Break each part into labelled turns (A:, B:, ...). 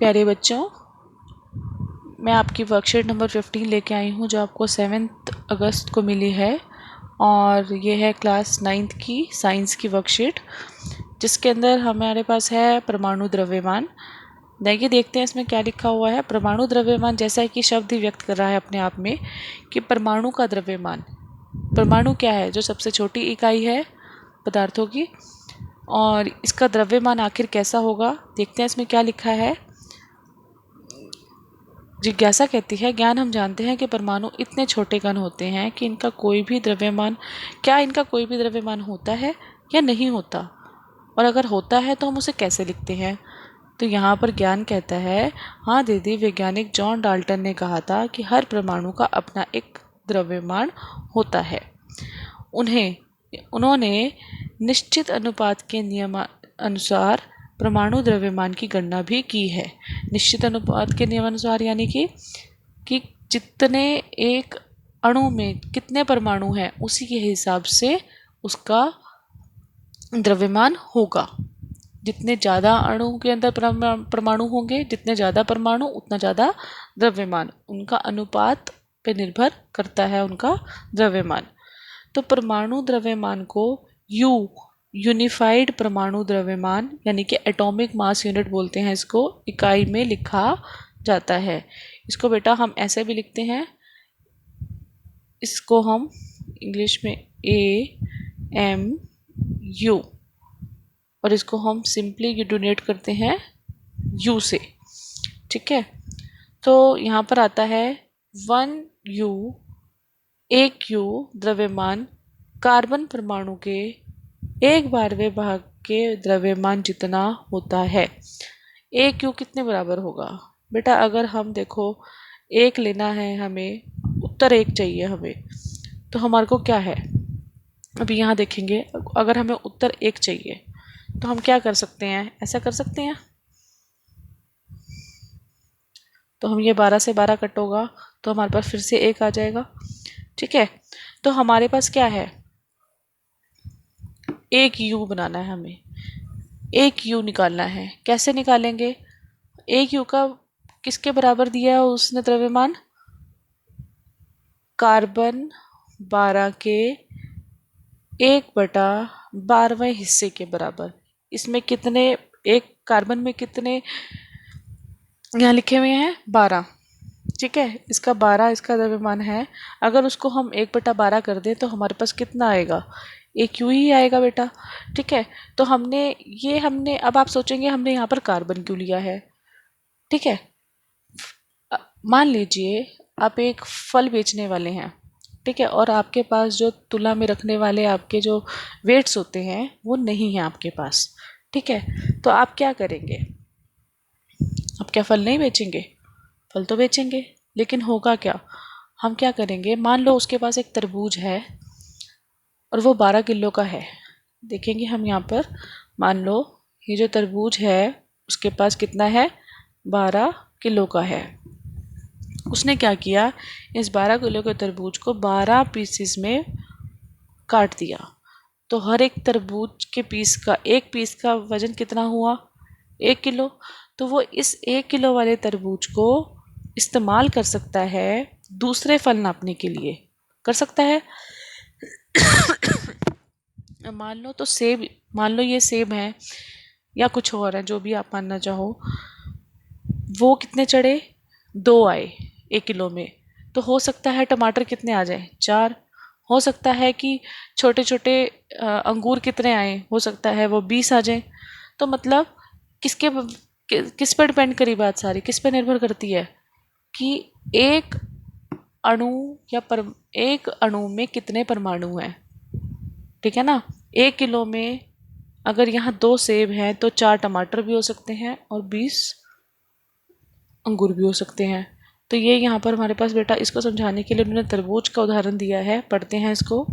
A: प्यारे बच्चों, मैं आपकी वर्कशीट नंबर 15 लेके आई हूँ जो आपको 7 अगस्त को मिली है और ये है क्लास 9th की साइंस की वर्कशीट जिसके अंदर हमारे पास है परमाणु द्रव्यमान। देखिए देखते हैं इसमें क्या लिखा हुआ है। परमाणु द्रव्यमान जैसा कि शब्द ही व्यक्त कर रहा है अपने आप में कि परमाणु का द्रव्यमान। परमाणु क्या है? जो सबसे छोटी इकाई है पदार्थों की, और इसका द्रव्यमान आखिर कैसा होगा देखते हैं इसमें क्या लिखा है। जिज्ञासा कहती है, ज्ञान हम जानते हैं कि परमाणु इतने छोटे कण होते हैं कि इनका कोई भी द्रव्यमान होता है या नहीं होता, और अगर होता है तो हम उसे कैसे लिखते हैं। तो यहाँ पर ज्ञान कहता है, हाँ दीदी, वैज्ञानिक जॉन डाल्टन ने कहा था कि हर परमाणु का अपना एक द्रव्यमान होता है। उन्होंने निश्चित अनुपात के नियमानुसार परमाणु द्रव्यमान की गणना भी की है। निश्चित अनुपात के नियमानुसार यानी कि जितने एक अणु में कितने परमाणु हैं उसी के हिसाब से उसका द्रव्यमान होगा। जितने ज़्यादा अणु के अंदर परमाणु होंगे, जितने ज़्यादा परमाणु उतना ज़्यादा द्रव्यमान, उनका अनुपात पे निर्भर करता है उनका द्रव्यमान। तो परमाणु द्रव्यमान को यूनिफाइड परमाणु द्रव्यमान यानी कि एटॉमिक मास यूनिट बोलते हैं, इसको इकाई में लिखा जाता है। इसको बेटा हम ऐसे भी लिखते हैं, इसको हम इंग्लिश में AMU, और इसको हम सिंपली डोनेट करते हैं U से। ठीक है, तो यहाँ पर आता है 1U, 1U द्रव्यमान कार्बन परमाणु के 1/12 भाग के द्रव्यमान जितना होता है। 1U कितने बराबर होगा बेटा? अगर हम देखो 1 लेना है, हमें उत्तर 1 चाहिए हमें, तो हमारे को क्या है अभी यहाँ देखेंगे। अगर हमें उत्तर 1 चाहिए तो हम क्या कर सकते हैं? ऐसा कर सकते हैं, तो हम ये 12 से 12 कट होगा तो हमारे पास फिर से 1 आ जाएगा। ठीक है, तो हमारे पास क्या है? 1U बनाना है हमें, 1U निकालना है। कैसे निकालेंगे? 1U का किसके बराबर दिया है उसने द्रव्यमान? कार्बन 12 के 1/12वें हिस्से के बराबर। इसमें कितने, एक कार्बन में कितने यहाँ लिखे हुए हैं? 12। ठीक है, इसका 12 इसका द्रव्यमान है। अगर उसको हम 1/12 कर दें तो हमारे पास कितना आएगा? 1U ही आएगा बेटा। ठीक है, तो हमने अब आप सोचेंगे हमने यहाँ पर कार्बन क्यों लिया है। ठीक है, मान लीजिए आप एक फल बेचने वाले हैं, ठीक है, और आपके पास जो तुला में रखने वाले आपके जो वेट्स होते हैं वो नहीं है आपके पास। ठीक है, तो आप क्या करेंगे? आप क्या फल नहीं बेचेंगे? फल तो बेचेंगे, लेकिन होगा क्या? हम क्या करेंगे, मान लो उसके पास एक तरबूज है और वो 12 किलो का है। देखेंगे हम यहाँ पर, मान लो ये जो तरबूज है उसके पास कितना है? 12 किलो का है। उसने क्या किया, इस 12 किलो के तरबूज को 12 पीसेस में काट दिया। तो हर एक तरबूज के एक पीस का वजन कितना हुआ? 1 किलो। तो वो इस 1 किलो वाले तरबूज को इस्तेमाल कर सकता है दूसरे फल नापने के लिए, कर सकता है। मान लो ये सेब है या कुछ और है, जो भी आप मानना चाहो। वो कितने चढ़े? 2 आए 1 किलो में। तो हो सकता है टमाटर कितने आ जाए? 4। हो सकता है कि छोटे छोटे अंगूर कितने आए? हो सकता है वो 20 आ जाए। तो मतलब किस पर डिपेंड करी बात सारी? किस पर निर्भर करती है कि एक अणु में कितने परमाणु हैं। ठीक है ना, 1 किलो में अगर यहाँ 2 सेब हैं तो 4 टमाटर भी हो सकते हैं और 20 अंगूर भी हो सकते हैं। तो ये यहाँ पर हमारे पास बेटा, इसको समझाने के लिए उन्होंने तरबूज का उदाहरण दिया है। पढ़ते हैं इसको।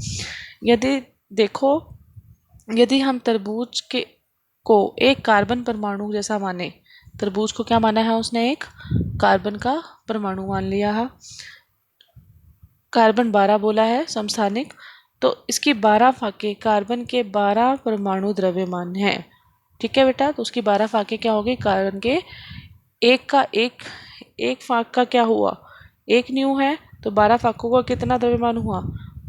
A: यदि हम तरबूज को एक कार्बन परमाणु जैसा माने, तरबूज को क्या माना है उसने? एक कार्बन का परमाणु मान लिया है। कार्बन 12 बोला है समस्थानिक, तो इसकी 12 फाके कार्बन के 12 परमाणु द्रव्यमान है। ठीक है बेटा, तो उसकी 12 फाके क्या होगी? कार्बन के एक का एक एक फाक का क्या हुआ, एक न्यू है, तो 12 फाकों का कितना द्रव्यमान हुआ,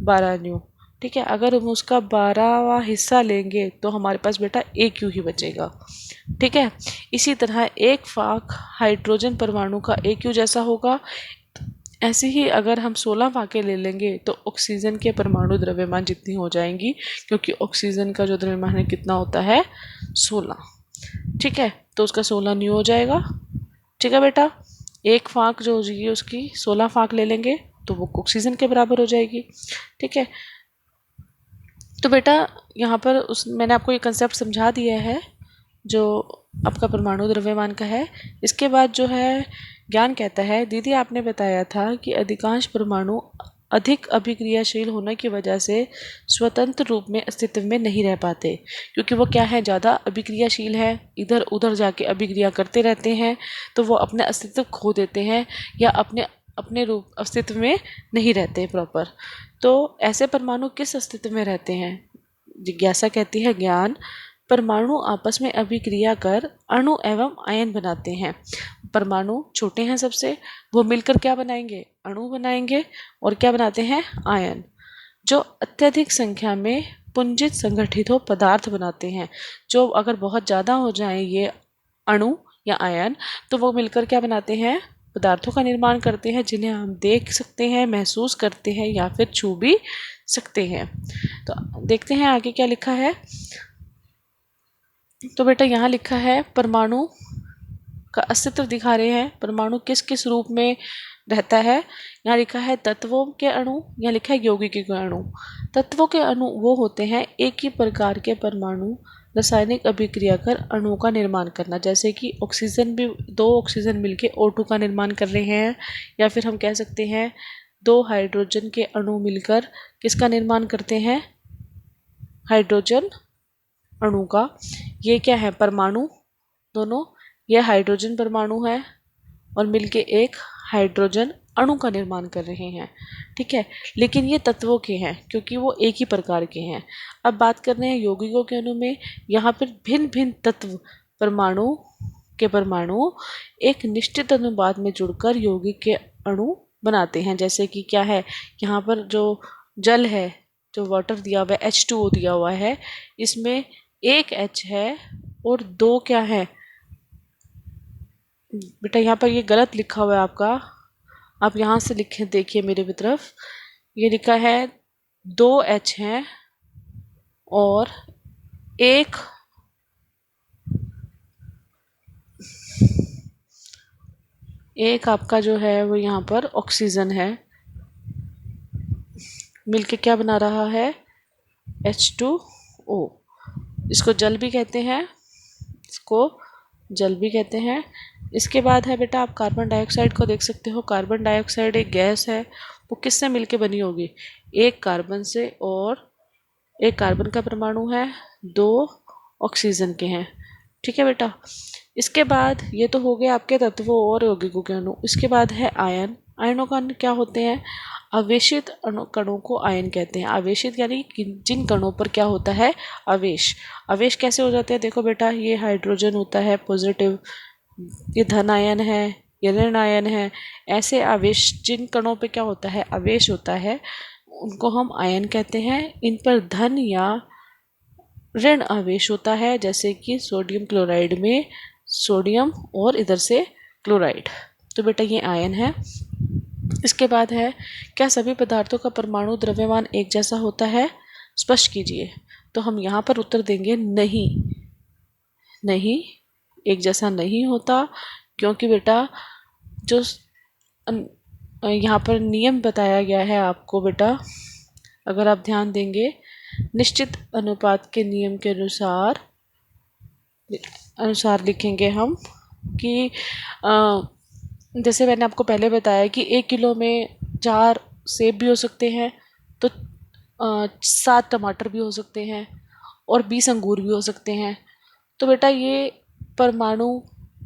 A: 12 न्यू। ठीक है, अगर हम उसका 12वां हिस्सा लेंगे तो हमारे पास बेटा एक यू ही बचेगा। ठीक है, इसी तरह एक फाक हाइड्रोजन परमाणु का एक यू जैसा होगा। ऐसे ही अगर हम 16 फाके ले लेंगे तो ऑक्सीजन के परमाणु द्रव्यमान जितनी हो जाएंगी, क्योंकि ऑक्सीजन का जो द्रव्यमान है कितना होता है, 16। ठीक है, तो उसका 16 न्यू हो जाएगा। ठीक है बेटा, एक फाक जो हो जाएगी उसकी 16 फाक ले लेंगे तो वो ऑक्सीजन के बराबर हो जाएगी। ठीक है, तो बेटा यहाँ पर उस मैंने आपको ये कंसेप्ट समझा दिया है जो आपका परमाणु द्रव्यमान का है। इसके बाद जो है ज्ञान कहता है, दीदी आपने बताया था कि अधिकांश परमाणु अधिक अभिक्रियाशील होने की वजह से स्वतंत्र रूप में अस्तित्व में नहीं रह पाते, क्योंकि वो क्या है, ज़्यादा अभिक्रियाशील है, इधर उधर जाके अभिक्रिया करते रहते हैं, तो वो अपने अस्तित्व खो देते हैं या अपने अपने रूप अस्तित्व में नहीं रहते प्रॉपर। तो ऐसे परमाणु किस अस्तित्व में रहते हैं? जिज्ञासा कहती है ज्ञान, परमाणु आपस में अभिक्रिया कर अणु एवं आयन बनाते हैं। परमाणु छोटे हैं सबसे, वो मिलकर क्या बनाएंगे, अणु बनाएंगे, और क्या बनाते हैं, आयन, जो अत्यधिक संख्या में पुंजित संगठित हो पदार्थ बनाते हैं। जो अगर बहुत ज़्यादा हो जाए ये अणु या आयन, तो वो मिलकर क्या बनाते हैं, पदार्थों का निर्माण करते हैं, जिन्हें हम देख सकते हैं, महसूस करते हैं या फिर छू भी सकते हैं। तो देखते हैं आगे क्या लिखा है। तो बेटा यहाँ लिखा है परमाणु का अस्तित्व दिखा रहे हैं, परमाणु किस किस रूप में रहता है। यहाँ लिखा है तत्वों के अणु, यहाँ लिखा है यौगिकों के अणु। तत्वों के अणु वो होते हैं एक ही प्रकार के परमाणु रासायनिक अभिक्रिया कर अणुओं का निर्माण करना, जैसे कि ऑक्सीजन भी, दो ऑक्सीजन मिलके O2 का निर्माण कर रहे हैं, या फिर हम कह सकते हैं दो हाइड्रोजन के अणु मिलकर किसका निर्माण करते हैं, हाइड्रोजन अणु का। ये क्या है, परमाणु, दोनों ये हाइड्रोजन परमाणु है और मिलके एक हाइड्रोजन अणु का निर्माण कर रहे हैं। ठीक है, लेकिन ये तत्वों के हैं क्योंकि वो एक ही प्रकार के हैं। अब बात कर रहे हैं यौगिकों के अणु में। यहाँ पर भिन्न भिन्न तत्व परमाणु एक निश्चित अनुपात में जुड़कर यौगिक के अणु बनाते हैं। जैसे कि क्या है, यहाँ पर जो जल है, जो वाटर दिया हुआ है, H2O दिया हुआ है, इसमें एक H है और दो क्या है, बेटा यहाँ पर ये गलत लिखा हुआ है आपका, आप यहाँ से लिखे देखिए मेरे भी तरफ, ये लिखा है 2 H हैं और एक आपका जो है वो यहाँ पर ऑक्सीजन है, मिलके क्या बना रहा है, H2O। इसको जल भी कहते हैं, इसको जल भी कहते हैं। इसके बाद है बेटा, आप कार्बन डाइऑक्साइड को देख सकते हो। कार्बन डाइऑक्साइड एक गैस है, वो किससे मिलके बनी होगी, एक कार्बन से, और एक कार्बन का परमाणु है, दो ऑक्सीजन के हैं। ठीक है बेटा, इसके बाद ये तो हो गए आपके तत्वों और यौगिकों के अणु। इसके बाद है आयन। आयनों का क्या होते हैं, आवेशित कणों को आयन कहते हैं। आवेशित यानी जिन कणों पर क्या होता है, आवेश। आवेश कैसे हो जाते हैं, देखो बेटा, ये हाइड्रोजन होता है पॉजिटिव, ये धन आयन है, ये ऋण आयन है। ऐसे आवेश जिन कणों पे क्या होता है, आवेश होता है, उनको हम आयन कहते हैं। इन पर धन या ऋण आवेश होता है, जैसे कि सोडियम क्लोराइड में सोडियम और इधर से क्लोराइड। तो बेटा ये आयन है। इसके बाद है, क्या सभी पदार्थों का परमाणु द्रव्यमान एक जैसा होता है, स्पष्ट कीजिए। तो हम यहाँ पर उत्तर देंगे नहीं, नहीं एक जैसा नहीं होता, क्योंकि बेटा जो यहाँ पर नियम बताया गया है आपको बेटा, अगर आप ध्यान देंगे, निश्चित अनुपात के नियम के अनुसार लिखेंगे हम कि जैसे मैंने आपको पहले बताया कि 1 किलो में 4 सेब भी हो सकते हैं, तो 7 टमाटर भी हो सकते हैं और 20 अंगूर भी हो सकते हैं। तो बेटा ये परमाणु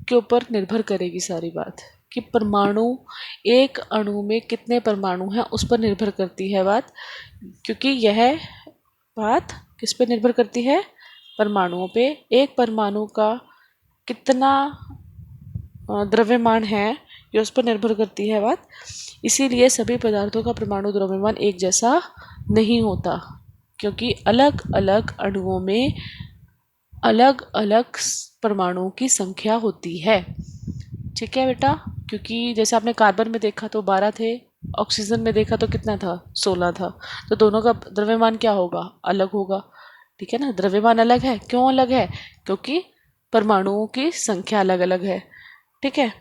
A: के ऊपर निर्भर करेगी सारी बात, कि परमाणु, एक अणु में कितने परमाणु हैं उस पर निर्भर करती है बात, क्योंकि यह बात किस पे निर्भर करती है, परमाणुओं पे। एक परमाणु का कितना द्रव्यमान है ये उस पर निर्भर करती है बात। इसीलिए सभी पदार्थों का परमाणु द्रव्यमान एक जैसा नहीं होता, क्योंकि अलग अलग अणुओं में अलग अलग परमाणुओं की संख्या होती है। ठीक है बेटा, क्योंकि जैसे आपने कार्बन में देखा तो 12 थे, ऑक्सीजन में देखा तो कितना था, 16 था। तो दोनों का द्रव्यमान क्या होगा, अलग होगा। ठीक है ना, द्रव्यमान अलग है। क्यों अलग है? क्योंकि परमाणुओं की संख्या अलग अलग है। ठीक है।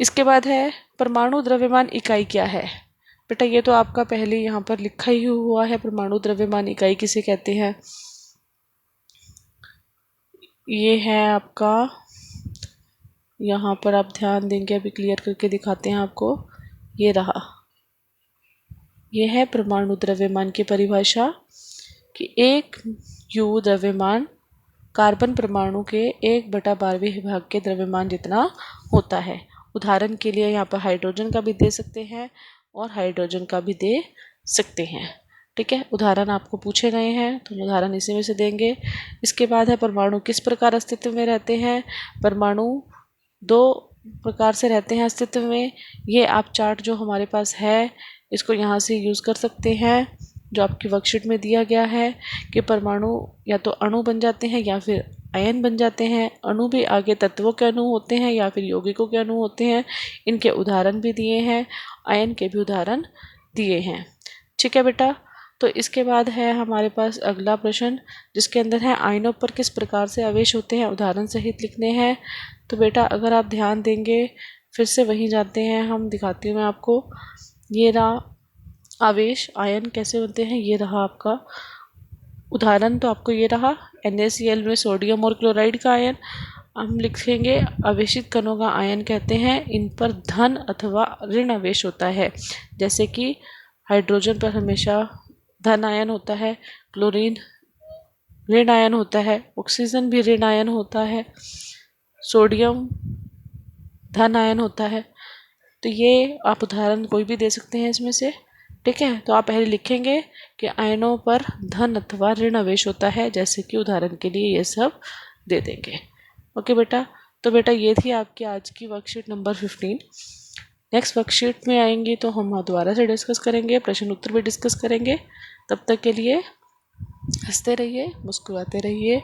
A: इसके बाद है परमाणु द्रव्यमान इकाई क्या है। बेटा ये तो आपका पहले यहाँ पर लिखा ही हुआ है, परमाणु द्रव्यमान इकाई किसे कहते हैं। ये है आपका, यहाँ पर आप ध्यान देंगे, अभी क्लियर करके दिखाते हैं आपको। ये रहा, ये है परमाणु द्रव्यमान की परिभाषा कि एक यू द्रव्यमान कार्बन परमाणु के 1/12 भाग के द्रव्यमान जितना होता है। उदाहरण के लिए यहाँ पर हाइड्रोजन का भी दे सकते हैं और हाइड्रोजन का भी दे सकते हैं। ठीक है, उदाहरण आपको पूछे गए हैं तो उदाहरण इसी में से देंगे। इसके बाद है परमाणु किस प्रकार अस्तित्व में रहते हैं। परमाणु दो प्रकार से रहते हैं अस्तित्व में। ये आप चार्ट जो हमारे पास है इसको यहाँ से यूज़ कर सकते हैं, जो आपकी वर्कशीट में दिया गया है कि परमाणु या तो अणु बन जाते हैं या फिर आयन बन जाते हैं। अणु भी आगे तत्वों के अणु होते हैं या फिर यौगिकों के अणु होते हैं। इनके उदाहरण भी दिए हैं, आयन के भी उदाहरण दिए हैं। ठीक है बेटा, तो इसके बाद है हमारे पास अगला प्रश्न, जिसके अंदर है आयनों पर किस प्रकार से आवेश होते हैं, उदाहरण सहित लिखने हैं। तो बेटा अगर आप ध्यान देंगे, फिर से वहीं जाते हैं हम, दिखाती हूँ मैं आपको। ये रहा आवेश, आयन कैसे बनते हैं, ये रहा आपका उदाहरण। तो आपको ये रहा NaCl में सोडियम और क्लोराइड का आयन। हम लिखेंगे आवेशित कणों का आयन कहते हैं, इन पर धन अथवा ऋण आवेश होता है। जैसे कि हाइड्रोजन पर हमेशा धन आयन होता है, क्लोरीन ऋण आयन होता है, ऑक्सीजन भी ऋण आयन होता है, सोडियम धन आयन होता है। तो ये आप उदाहरण कोई भी दे सकते हैं इसमें से। ठीक है, तो आप पहले लिखेंगे कि आयनों पर धन अथवा ऋण आवेश होता है, जैसे कि उदाहरण के लिए ये सब दे देंगे। ओके बेटा, तो बेटा ये थी आपकी आज की वर्कशीट नंबर 15। नेक्स्ट वर्कशीट में आएंगे तो हम दोबारा से डिस्कस करेंगे, प्रश्न उत्तर भी डिस्कस करेंगे। तब तक के लिए हंसते रहिए, मुस्कुराते रहिए।